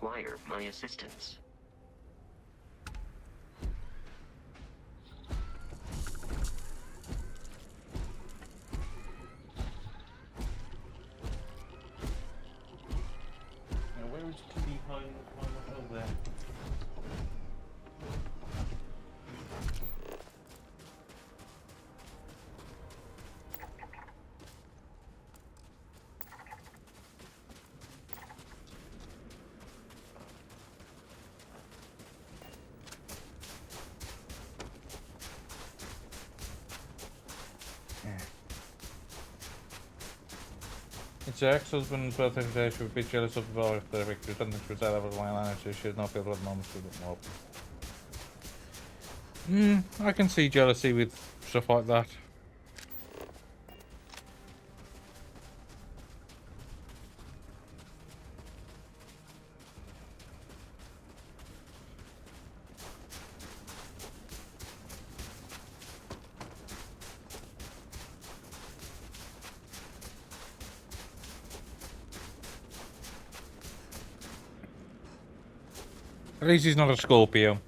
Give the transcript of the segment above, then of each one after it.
require my assistance. Now, where is Kitty hiding? Over there. It's her ex-husband's birthday today. She was a bit jealous of the boy the victory. Doesn't think she was that level of my energy. She does not feel what moments to look more. I can see jealousy with stuff like that. At least he's not a Scorpio.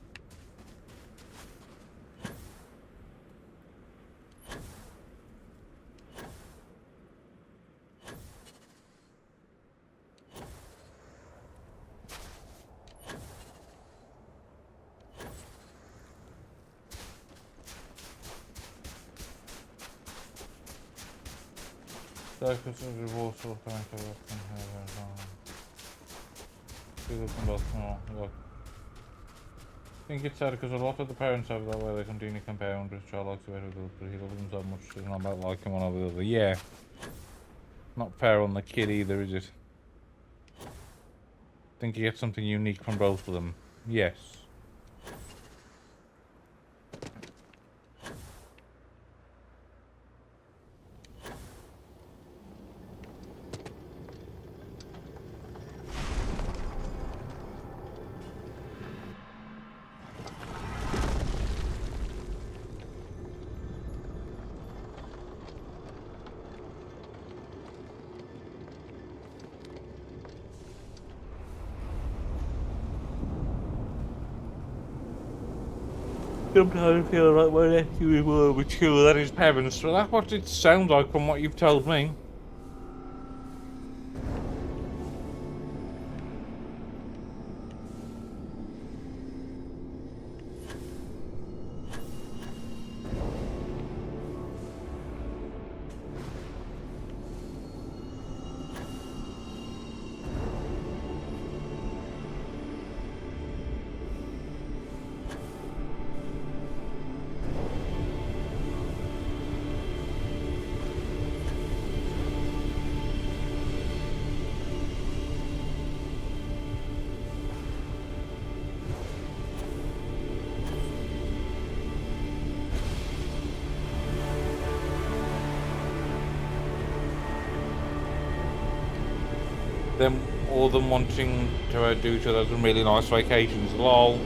Circus of divorce or look. I think it's sad because a lot of the parents have that way they continue comparable his child likes the way but he loves him so much it's not about liking one over the other. Yeah. Not fair on the kid either, is it? I think you get something unique from both of them. Yes. Sometimes I feel like my nephew is more mature than his parents, but that's what it sounds like from what you've told me. All them wanting to do each other some really nice vacations. Lol.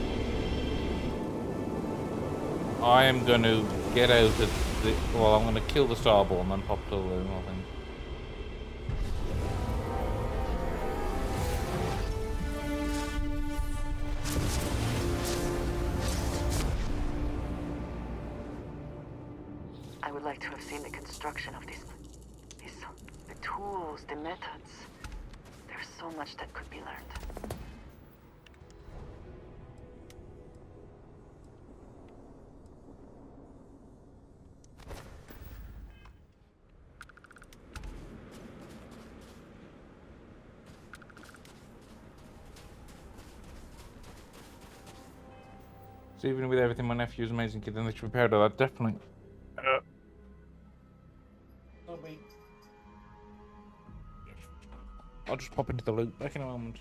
I am going to get out of the... Well, I'm going to kill the Starball and then pop to the room, I think. I would like to have seen the construction of this. The tools, the methods. There's so much that could be learned. So even with everything, my nephew's amazing kid, and they should be proud of that, definitely. I'll just pop into the loop back in a moment.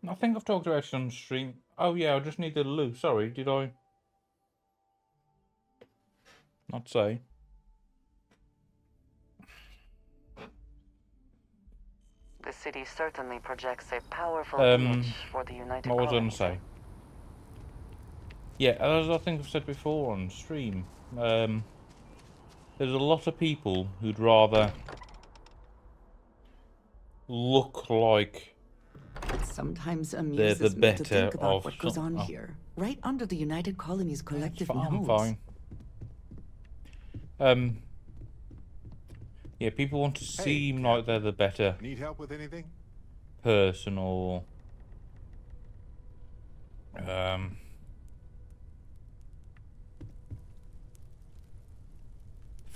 I think I've talked about it on stream. Oh yeah, I just need the loot. Sorry, did I not say? The city certainly projects a powerful image for the United What was I going Colonies. to say? Yeah, as I think I've said before on stream, there's a lot of people who'd rather look like It sometimes they're the amuses me to better think about of what goes on here, right under the United Colonies' collective I'm nose. fine. Yeah, people want to seem like they're the better Need help with anything? person, or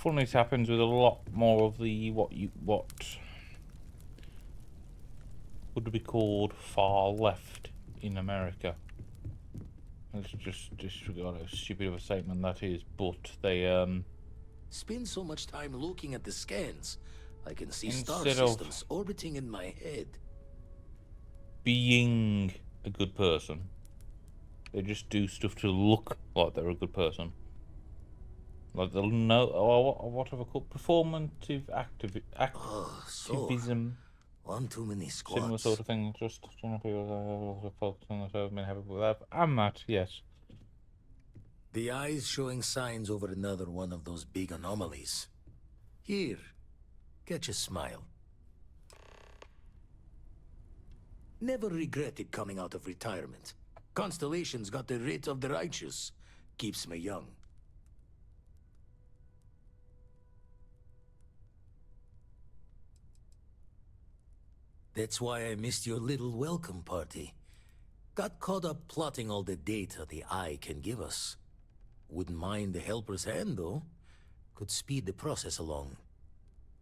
funness happens with a lot more of the what would be called far left in America. Let's just disregard how stupid of a statement that is, but they Spend so much time looking at the scans, I can see star Instead of- systems orbiting in my head. being a good person, they just do stuff to look like they're a good person. Like they'll know, or whatever called performative Oh, so activism, one too many squats. similar sort of thing. Just people focus on themselves, being happy with that. And that, yes. The eye's showing signs over another one of those big anomalies. Here, catch a smile. Never regretted coming out of retirement. Constellation's got the writ of the righteous. Keeps me young. That's why I missed your little welcome party. Got caught up plotting all the data the Eye can give us. Wouldn't mind the helper's hand, though. Could speed the process along.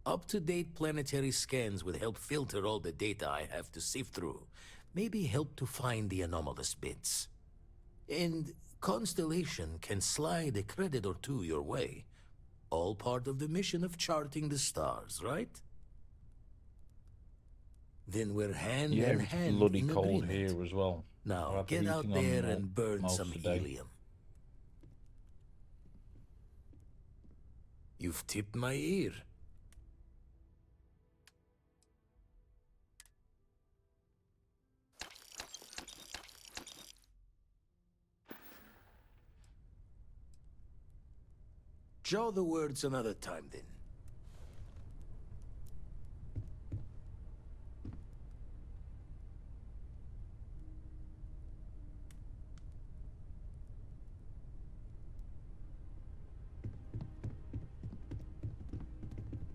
Up-to-date planetary scans would help filter all the data I have to sift through. Maybe help to find the anomalous bits. And Constellation can slide a credit or two your way. All part of the mission of charting the stars, right? Then we're hand Yeah, in it's hand bloody in cold agreement. here as well. Now, I've had get the out heating on there and burn most some of the day. helium. You've tipped my ear. Jaw the words another time, then.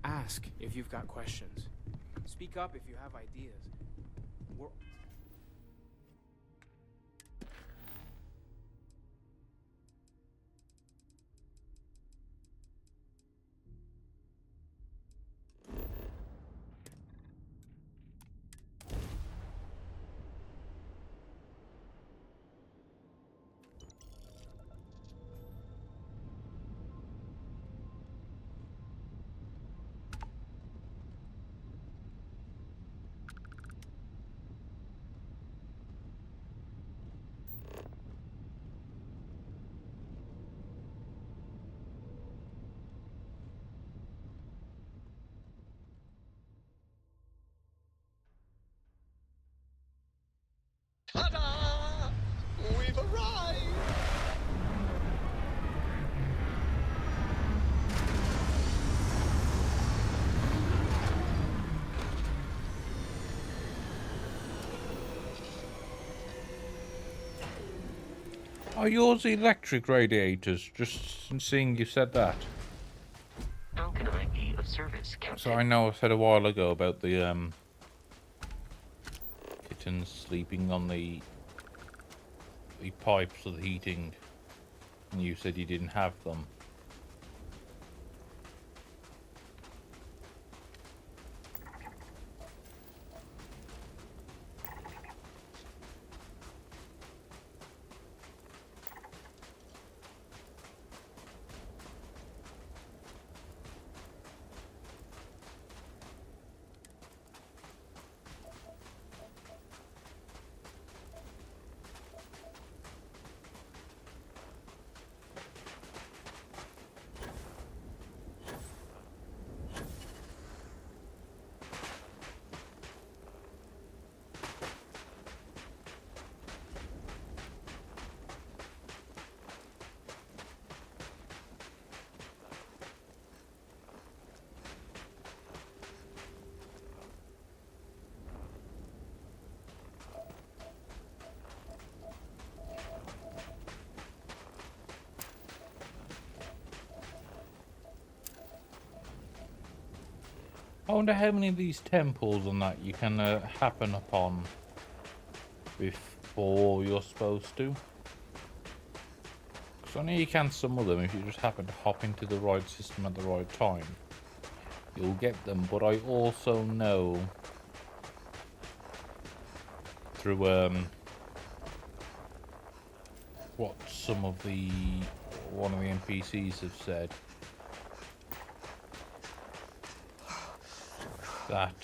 Ask if you've got questions. Speak up if you have ideas. We're... Ta-da! We've arrived! Are yours electric radiators? Just seeing you said that. How can I be of service, Captain? So I know I said a while ago about the kittens sleeping on the pipes of the heating, and you said you didn't have them. I wonder how many of these temples and that you can happen upon before you're supposed to. Because I know you can some of them if you just happen to hop into the right system at the right time. You'll get them, but I also know through what some of one of the NPCs have said that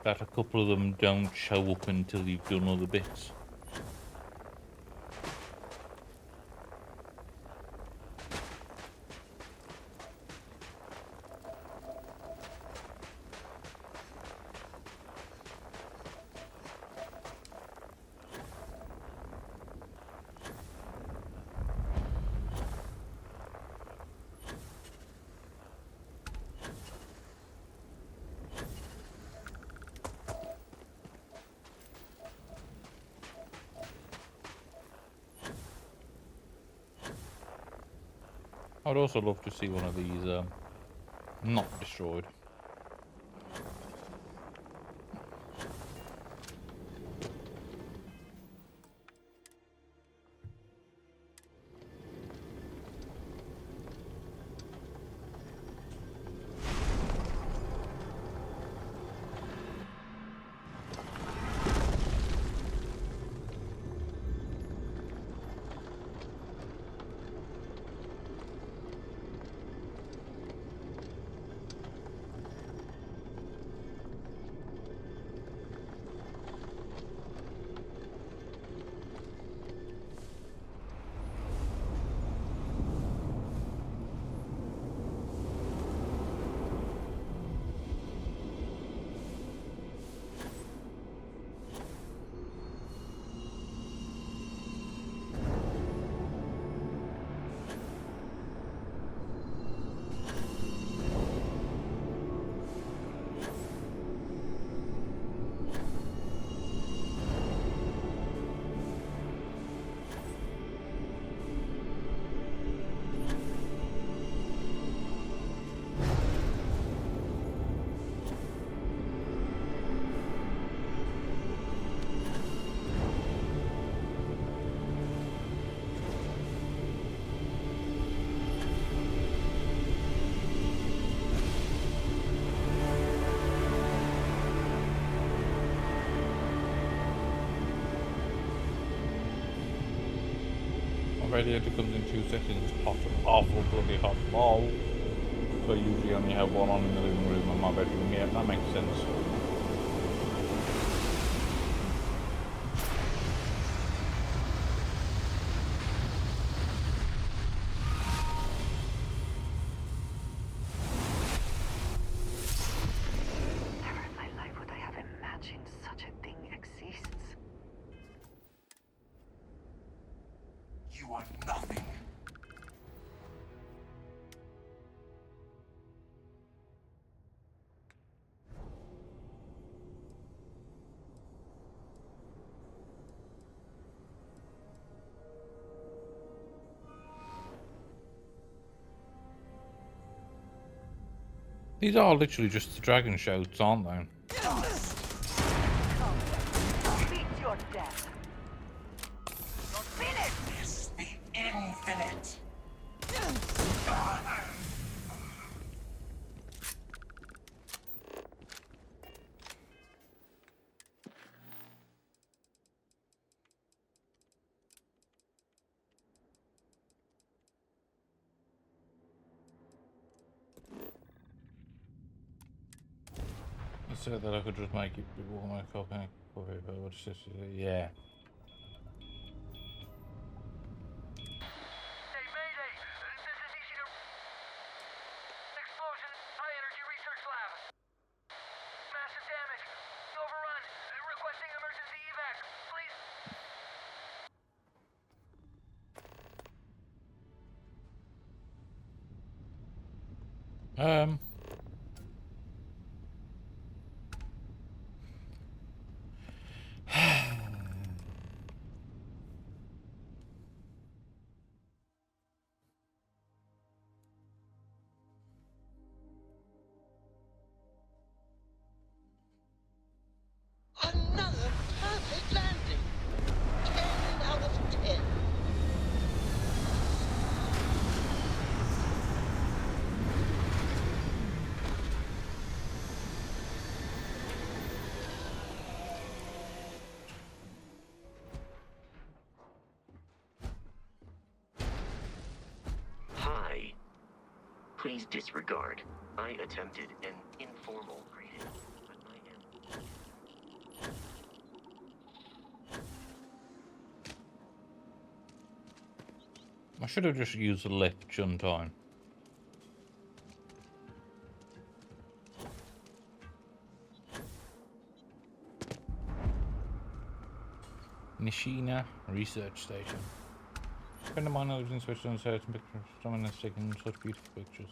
that a couple of them don't show up until you've done other bits. I'd also love to see one of these not destroyed. Radiator comes in 2 seconds, hot, awful bloody hot ball. So I usually only have one on in the living room and my bedroom. Yeah, that makes sense. Never in my life would I have imagined such a thing exists. You are nothing. These are literally just the dragon shouts, aren't they? Meet your death. Is the infinite. I said that I could just make it before my copy, but what's this? Yeah. Hey, Mayday! This is easy to... Explosion, high energy research lab. Massive damage. Overrun. Requesting emergency evac. Please. Please disregard. I attempted an informal greeting, but I am... I should have just used the lift, shouldn't I? Nishina Research Station. A friend of mine who lives in Switzerland said some pictures. Someone has taken such beautiful pictures.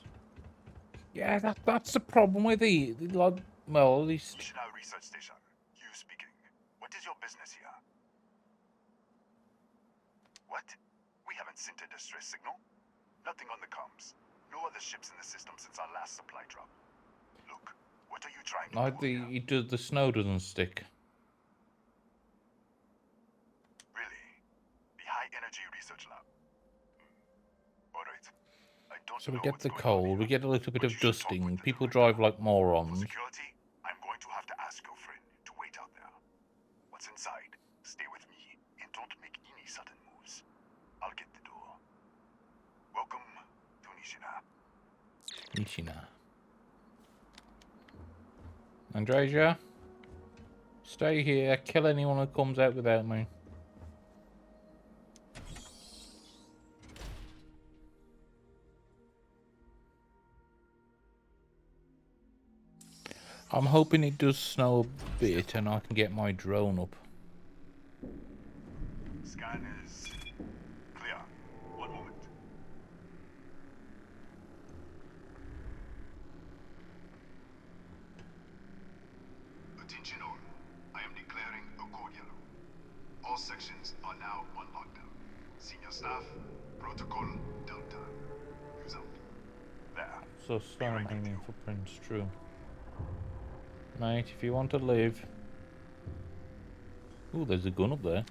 Yeah, that's the problem with the like, well, at least. Nishina Research Station. You speaking. What is your business here? What? We haven't sent a distress signal. Nothing on the comms. No other ships in the system since our last supply drop. Look, what are you trying to do? The snow doesn't stick. Really? The High Energy Research Lab. Alright. I don't So we know get what's the going on cold, here, we get a little bit but of you should talk dusting. with the People director. drive like For morons. security, I'm going to have to ask your friend to wait out there. What's inside? Stay with me and don't make any sudden moves. I'll get the door. Welcome to Nishina. Nishina. Andreja, stay here. Kill anyone who comes out without me. I'm hoping it does snow a bit and I can get my drone up. Scan is clear. One moment. Attention all. I am declaring a code yellow. All sections are now on lockdown. Senior staff, protocol Delta. Use out. There. So storm hanging footprints, true. Mate, if you want to live. Ooh, there's a gun up there.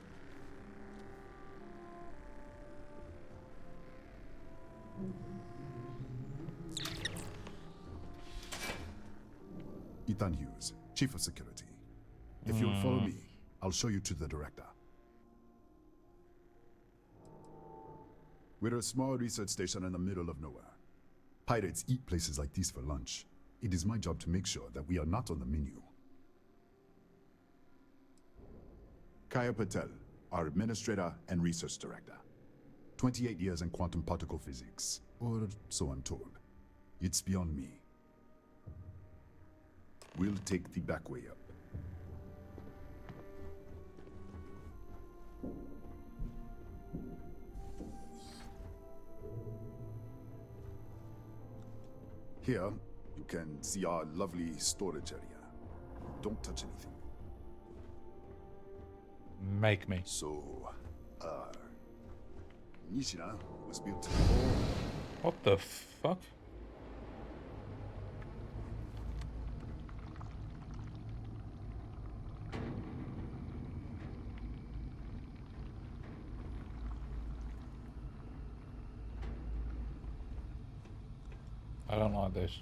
Ethan Hughes, Chief of Security. If you'll follow me, I'll show you to the director. We're a small research station in the middle of nowhere. Pirates eat places like these for lunch. It is my job to make sure that we are not on the menu. Kaya Patel, our administrator and research director. 28 years in quantum particle physics, or so I'm told. It's beyond me. We'll take the back way up. Here, you can see our lovely storage area. Don't touch anything. Make me. So, Nishina was built for... What the fuck? I don't like this.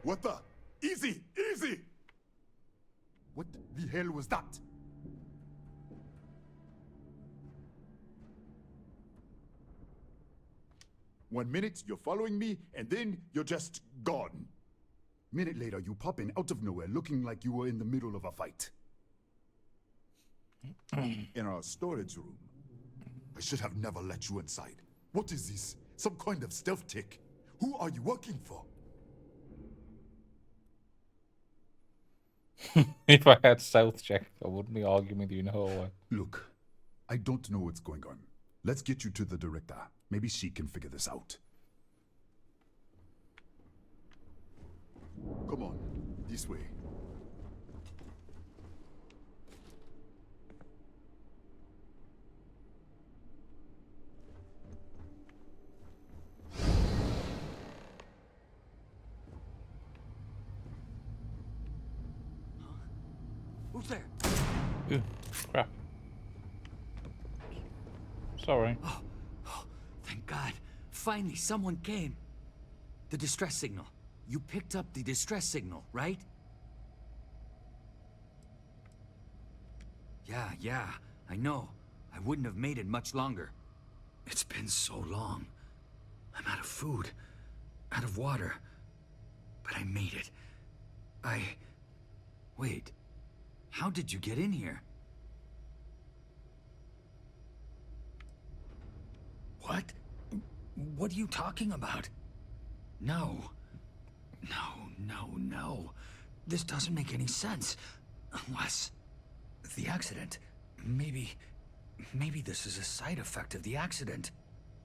What the? Easy! Easy! What the hell was that? One minute, you're following me, and then you're just gone. Minute later, you pop in out of nowhere looking like you were in the middle of a fight. In our storage room. I should have never let you inside. What is this? Some kind of stealth tick? Who are you working for? If I had stealth check, I wouldn't be arguing with you in the hallway. Look, I don't know what's going on. Let's get you to the director. Maybe she can figure this out. Come on, this way. Who's there? Ooh, crap. Sorry. Oh, thank God. Finally, someone came. The distress signal. You picked up the distress signal, right? Yeah, I know. I wouldn't have made it much longer. It's been so long. I'm out of food, out of water. But I made it. Wait. How did you get in here? What? What are you talking about? No. No. This doesn't make any sense. Unless... the accident. Maybe this is a side effect of the accident.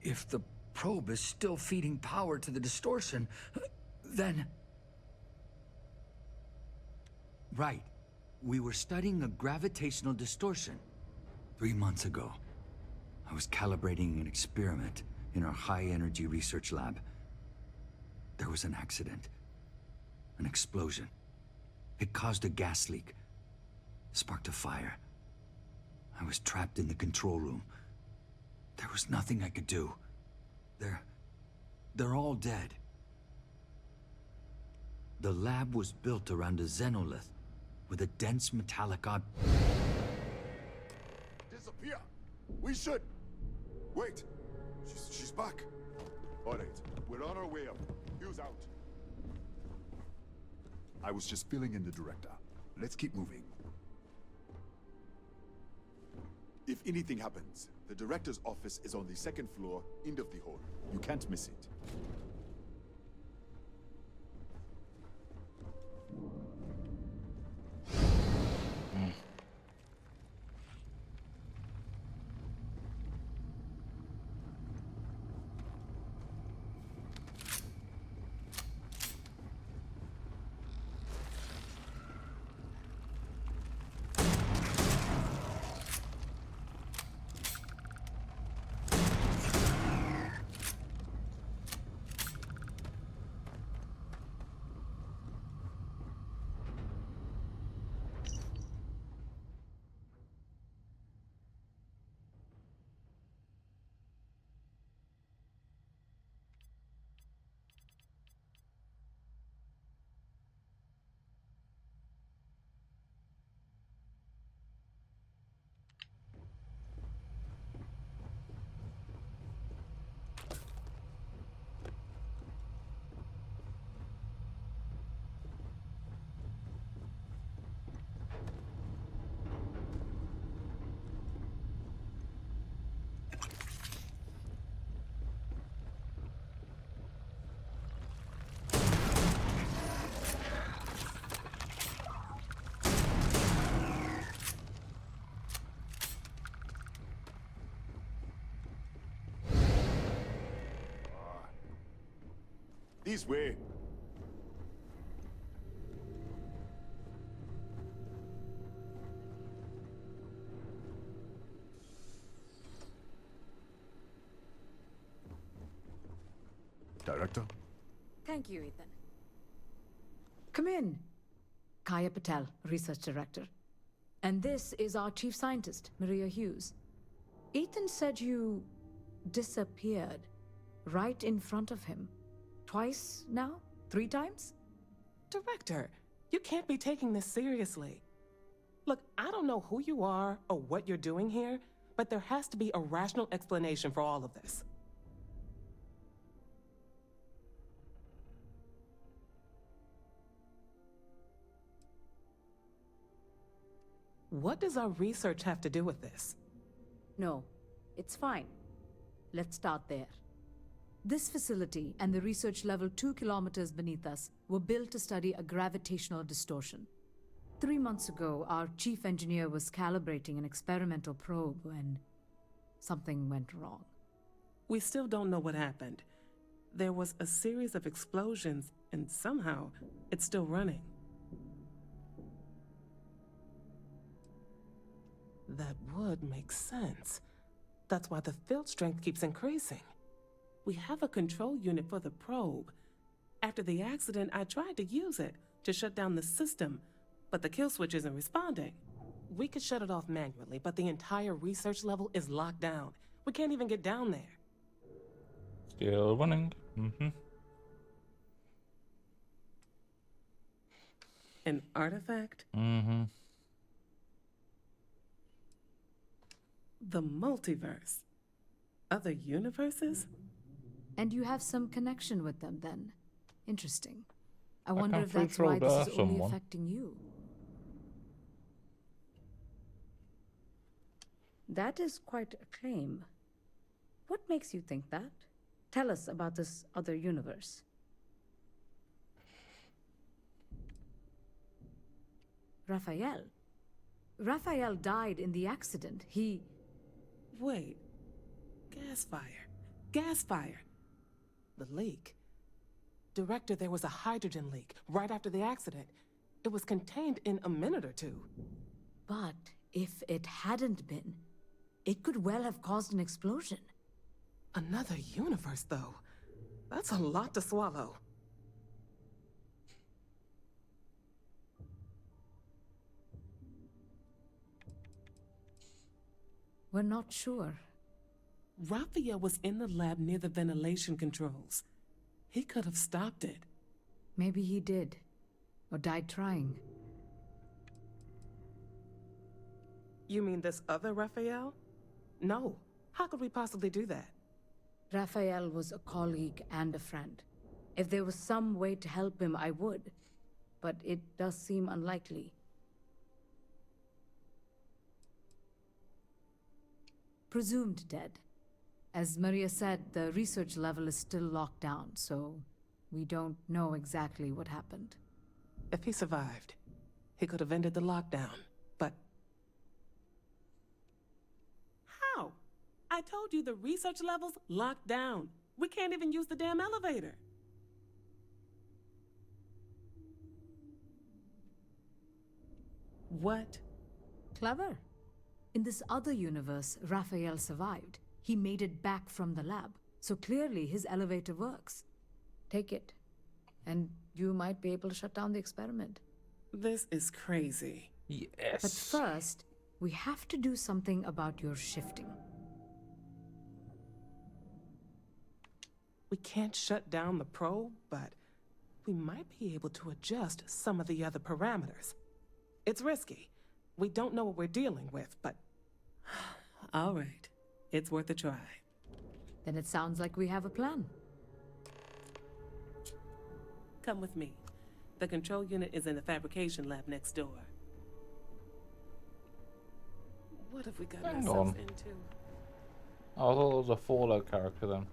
If the probe is still feeding power to the distortion, then... Right. We were studying a gravitational distortion. 3 months ago, I was calibrating an experiment in our high-energy research lab. There was an accident. An explosion. It caused a gas leak. Sparked a fire. I was trapped in the control room. There was nothing I could do. They're all dead. The lab was built around a xenolith with a dense metallic Disappear! We should... Wait! She's back! Alright, we're on our way up. Hughes out. I was just filling in the director. Let's keep moving. If anything happens, the director's office is on the second floor, end of the hall. You can't miss it. This way. Director? Thank you, Ethan. Come in. Kaya Patel, Research Director. And this is our Chief Scientist, Maria Hughes. Ethan said you disappeared right in front of him. Twice now? 3 times? Director, you can't be taking this seriously. Look, I don't know who you are or what you're doing here, but there has to be a rational explanation for all of this. What does our research have to do with this? No, it's fine. Let's start there. This facility and the research level 2 kilometers beneath us were built to study a gravitational distortion. 3 months ago, our chief engineer was calibrating an experimental probe when something went wrong. We still don't know what happened. There was a series of explosions, and somehow it's still running. That would make sense. That's why the field strength keeps increasing. We have a control unit for the probe. After the accident, I tried to use it to shut down the system, but the kill switch isn't responding. We could shut it off manually, but the entire research level is locked down. We can't even get down there. Still running. An artifact? The multiverse. Other universes? And you have some connection with them then. Interesting. I wonder can if that's free why throw this is only someone. affecting you. That is quite a claim. What makes you think that? Tell us about this other universe. Raphael. Raphael died in the accident. He... Wait. Gas fire. Gas fire. The leak. Director, there was a hydrogen leak right after the accident. It was contained in a minute or two. But if it hadn't been, it could well have caused an explosion. Another universe, though. That's a lot to swallow. We're not sure. Raphael was in the lab near the ventilation controls. He could have stopped it. Maybe he did. Or died trying. You mean this other Raphael? No. How could we possibly do that? Raphael was a colleague and a friend. If there was some way to help him, I would. But it does seem unlikely. Presumed dead. As Maria said, the research level is still locked down, so we don't know exactly what happened. If he survived, he could have ended the lockdown, but... How? I told you the research level's locked down. We can't even use the damn elevator. What? Clever. In this other universe, Raphael survived. He made it back from the lab, so clearly his elevator works. Take it, and you might be able to shut down the experiment. This is crazy. Yes. But first, we have to do something about your shifting. We can't shut down the probe, but we might be able to adjust some of the other parameters. It's risky. We don't know what we're dealing with, but... All right. It's worth a try. Then it sounds like we have a plan. Come with me. The control unit is in the fabrication lab next door. What have we got Hang ourselves on. into? Oh, I thought it was a Fallout character then.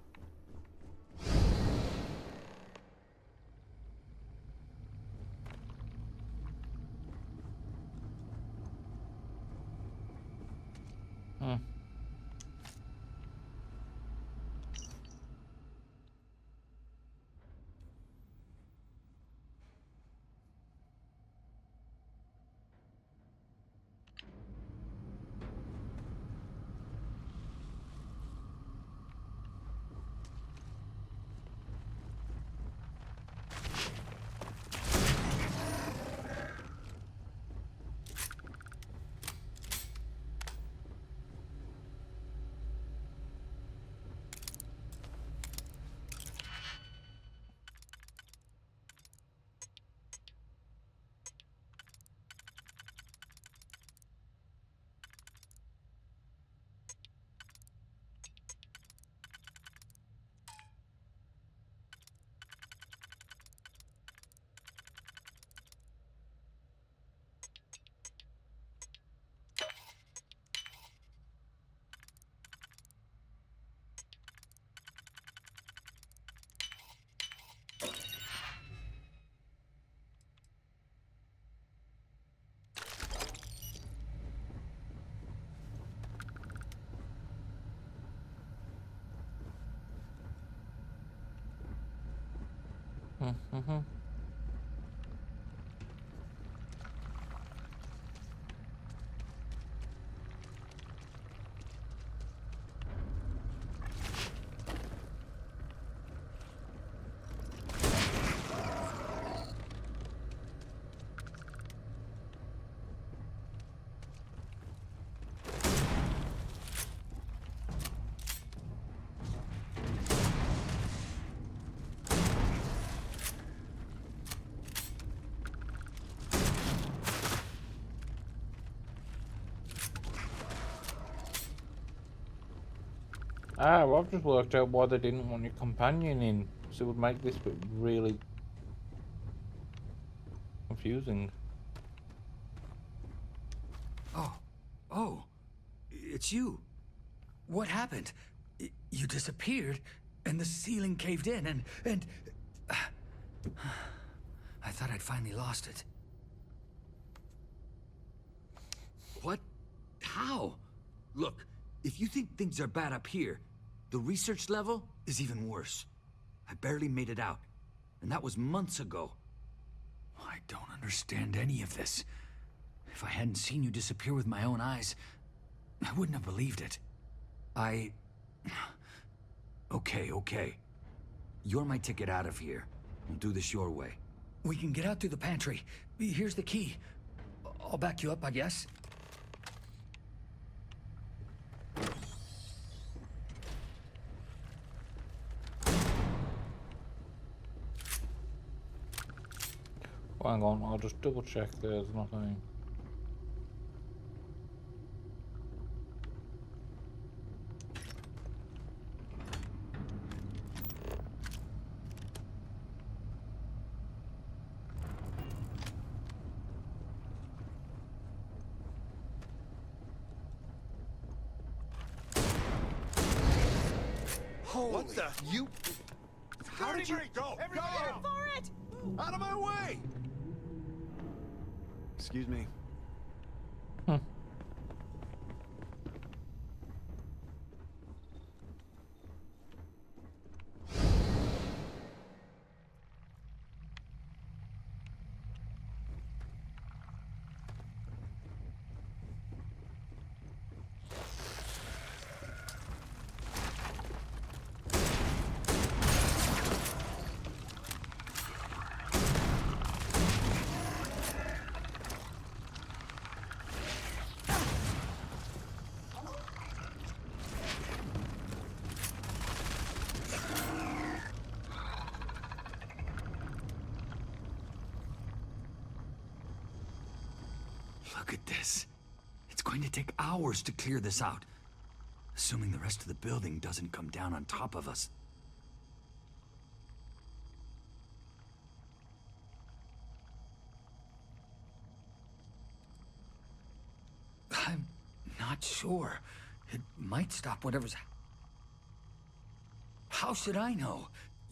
Ah, well, I've just worked out why they didn't want your companion in, so it would make this bit really confusing. Oh, it's you. What happened? You disappeared, and the ceiling caved in, and I thought I'd finally lost it. What? How? Look, if you think things are bad up here, the research level is even worse. I barely made it out, and that was months ago. I don't understand any of this. If I hadn't seen you disappear with my own eyes, I wouldn't have believed it. Okay. You're my ticket out of here. We'll do this your way. We can get out through the pantry. Here's the key. I'll back you up, I guess. Well, hang on, I'll just double check there's nothing. What the? You? How did you go? Everybody Go! for it! Out of my way! Excuse me. Look at this. It's going to take hours to clear this out. Assuming the rest of the building doesn't come down on top of us. I'm not sure. It might stop whatever's... How should I know?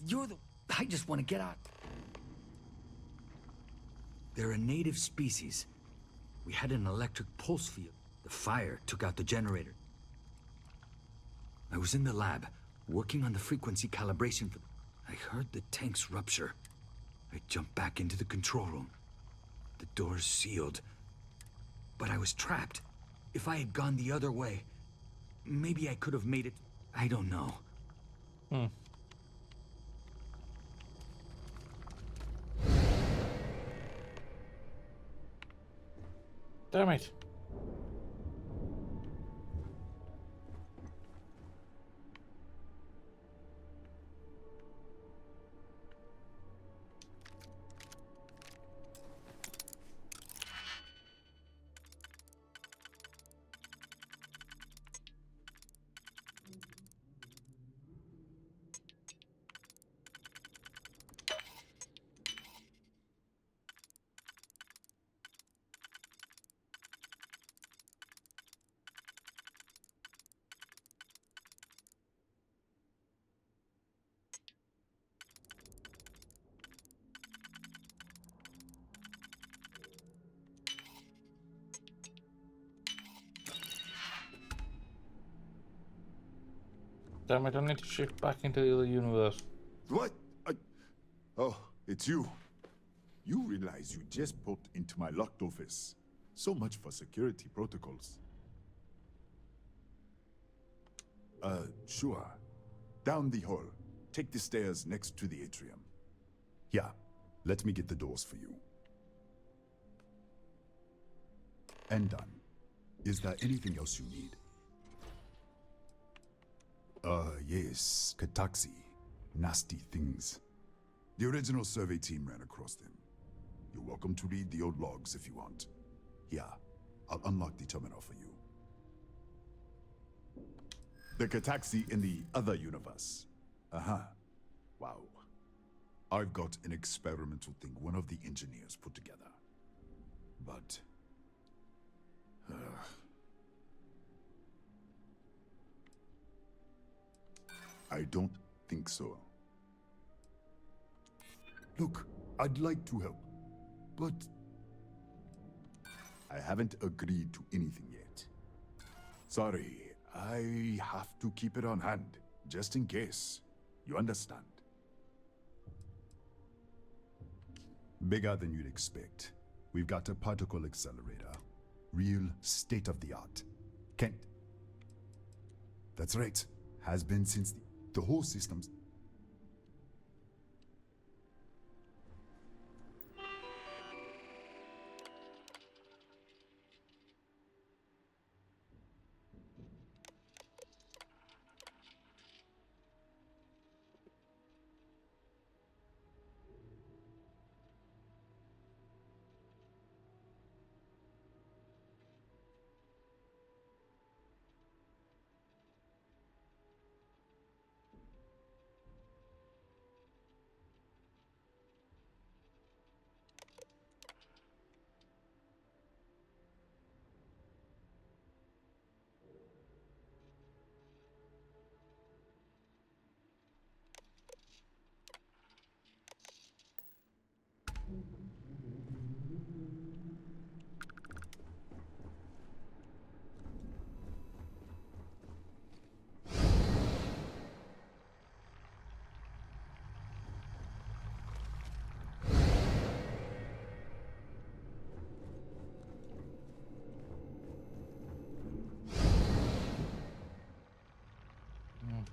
You're the... I just want to get out. They're a native species. We had an electric pulse field. The fire took out the generator. I was in the lab, working on the frequency calibration for... I heard the tanks rupture. I jumped back into the control room. The doors sealed. But I was trapped. If I had gone the other way, maybe I could have made it... I don't know. Damn it. Damn it, I need to shift back into the other universe. What? Oh, it's you. You realize you just popped into my locked office. So much for security protocols. Sure. Down the hall. Take the stairs next to the atrium. Yeah, let me get the doors for you. And done. Is there anything else you need? Yes, Kataxi. Nasty things. The original survey team ran across them. You're welcome to read the old logs if you want. Yeah, I'll unlock the terminal for you. The Cataxi in the other universe. Uh-huh. Wow. I've got an experimental thing one of the engineers put together. But... I don't think so. Look, I'd like to help, but... I haven't agreed to anything yet. Sorry, I have to keep it on hand, just in case. You understand? Bigger than you'd expect. We've got a particle accelerator. Real state-of-the-art. Kent. That's right. Has been since the whole system's...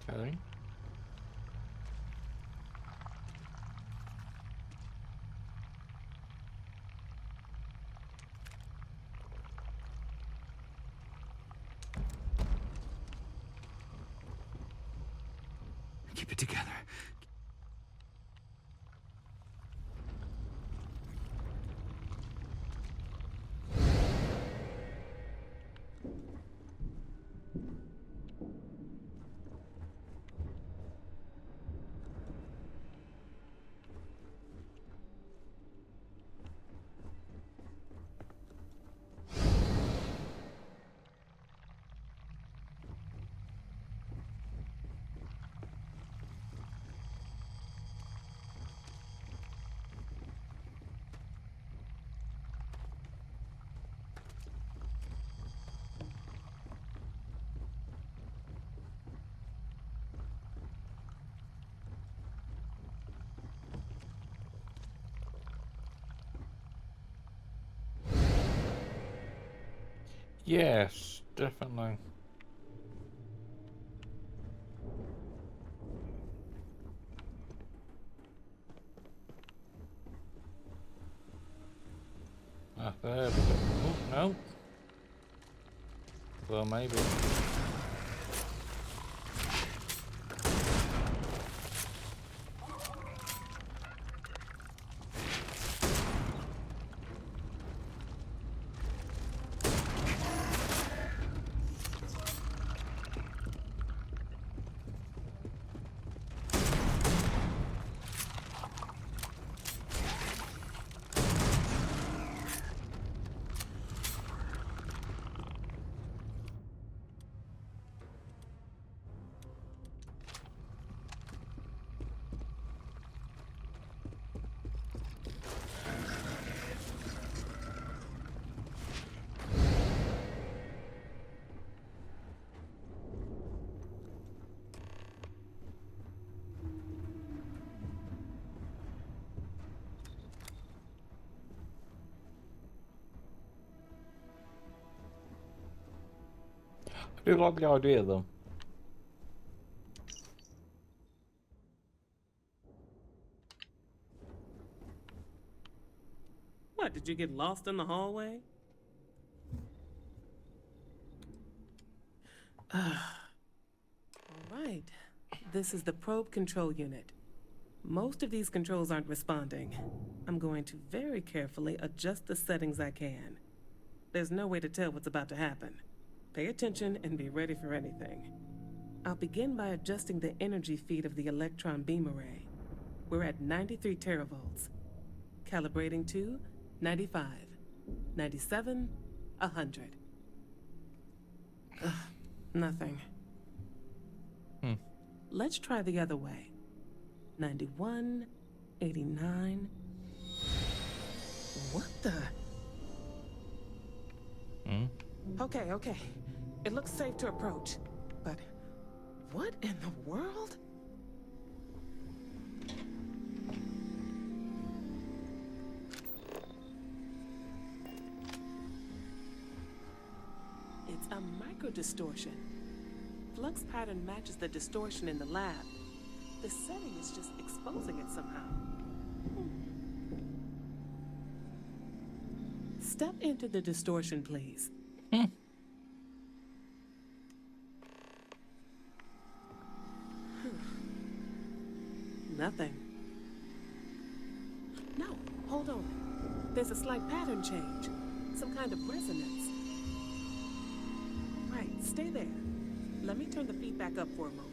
Okay. Keep it together. Yes, definitely. Ah, there we go. Oh, no. Well, maybe. I do like the idea though. What, did you get lost in the hallway? All right. This is the probe control unit. Most of these controls aren't responding. I'm going to very carefully adjust the settings I can. There's no way to tell what's about to happen. Pay attention and be ready for anything. I'll begin by adjusting the energy feed of the electron beam array. We're at 93 teravolts. Calibrating to 95, 97, 100. Ugh, nothing. Let's try the other way. 91, 89. What the? Okay. It looks safe to approach. But what in the world? It's a microdistortion. Flux pattern matches the distortion in the lab. The setting is just exposing it somehow. Step into the distortion, please. Nothing. No, hold on. There's a slight pattern change. Some kind of resonance. Right, stay there. Let me turn the feedback up for a moment.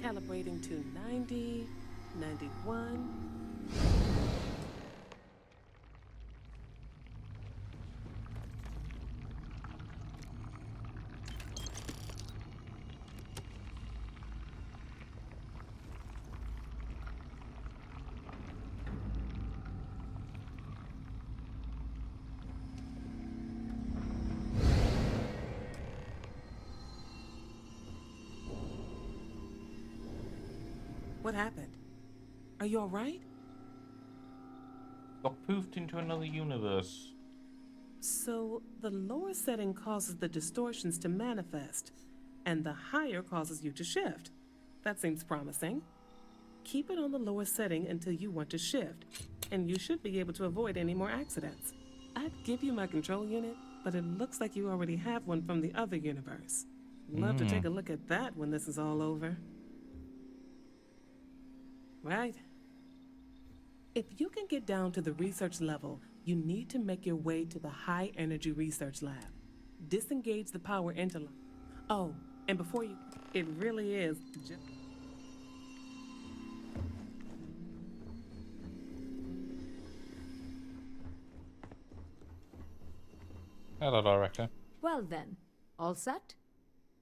Calibrating to 90, 91. What happened? Are you all right? Got poofed into another universe. So, the lower setting causes the distortions to manifest, and the higher causes you to shift. That seems promising. Keep it on the lower setting until you want to shift, and you should be able to avoid any more accidents. I'd give you my control unit, but it looks like you already have one from the other universe. Love to take a look at that when this is all over. Right. If you can get down to the research level, you need to make your way to the high energy research lab. Disengage the power interlock. Oh, and before you, it really is just... Hello, Director. Well then, all set?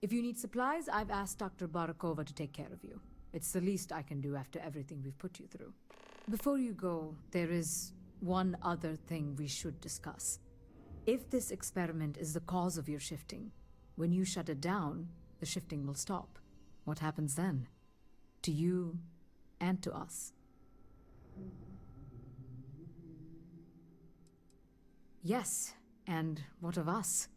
If you need supplies, I've asked Dr. Barakova to take care of you. It's the least I can do after everything we've put you through. Before you go, there is one other thing we should discuss. If this experiment is the cause of your shifting, when you shut it down, the shifting will stop. What happens then? To you and to us. Yes, and what of us?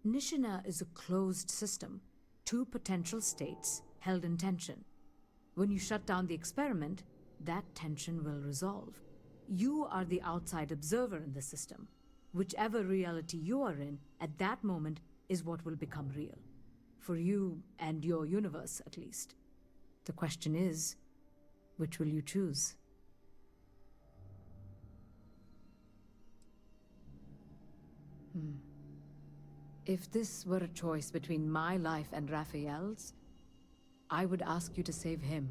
Nishina is a closed system. 2 potential states held in tension. When you shut down the experiment, that tension will resolve. You are the outside observer in the system. Whichever reality you are in, at that moment, is what will become real. For you and your universe, at least. The question is, which will you choose? If this were a choice between my life and Raphael's, I would ask you to save him.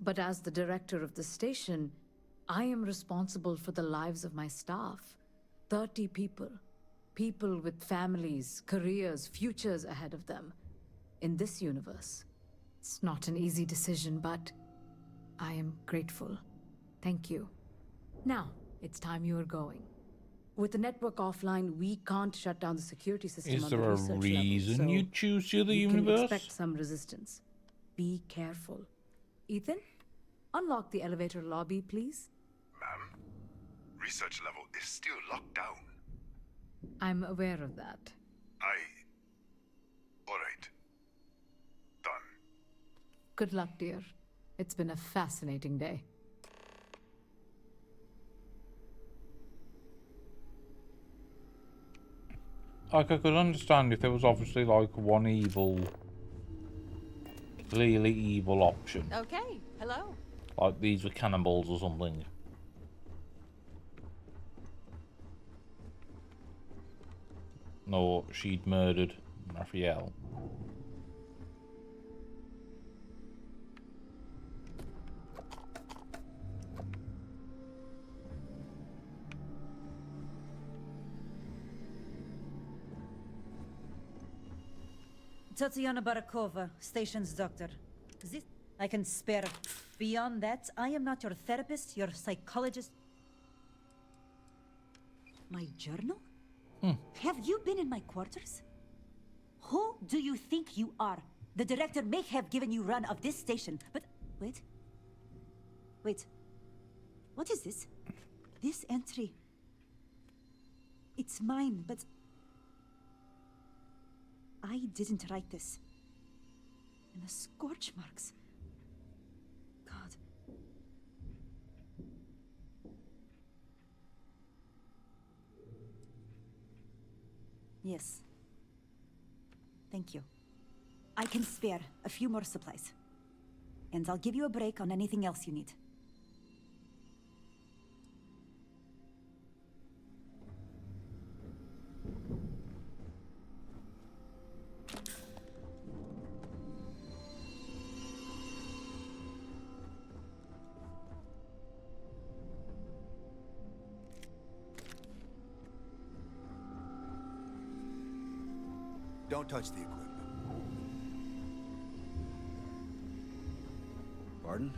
But as the director of the station, I am responsible for the lives of my staff. 30 people. People with families, careers, futures ahead of them. In this universe. It's not an easy decision, but I am grateful. Thank you. Now, it's time you are going. With the network offline, we can't shut down the security system Is on the there a research reason level, so you choose the other you universe? can expect some resistance. Be careful. Ethan, unlock the elevator lobby, please. Ma'am, research level is still locked down. I'm aware of that. All right. Done. Good luck, dear. It's been a fascinating day. Like, I could understand if there was obviously like one evil, clearly evil option. Okay, hello. Like these were cannibals or something. No, she'd murdered Raphael. Tatiana Barakova, station's doctor. This I can spare. Beyond that, I am not your therapist, your psychologist. My journal? Have you been in my quarters? Who do you think you are? The director may have given you run of this station, but... Wait. Wait. What is this? This entry... It's mine, but... I didn't write this. And the scorch marks... God... Yes. Thank you. I can spare a few more supplies. And I'll give you a break on anything else you need. Don't touch the equipment. Pardon?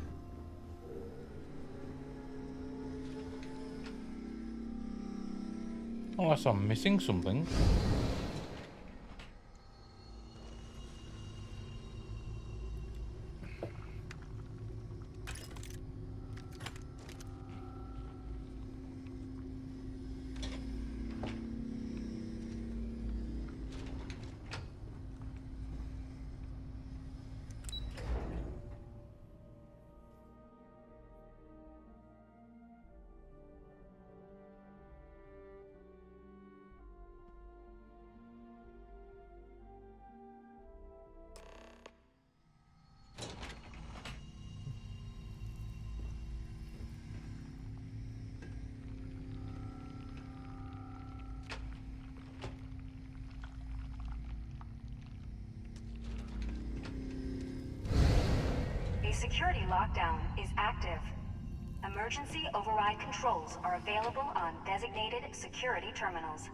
Unless I'm missing something. Security lockdown is active. Emergency override controls are available on designated security terminals.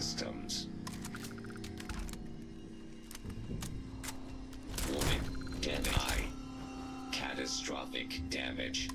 systems. Woman, dead eye. Catastrophic damage.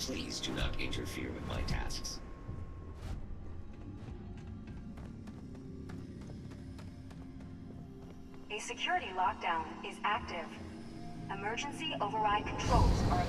Please do not interfere with my tasks. A security lockdown is active. Emergency override controls are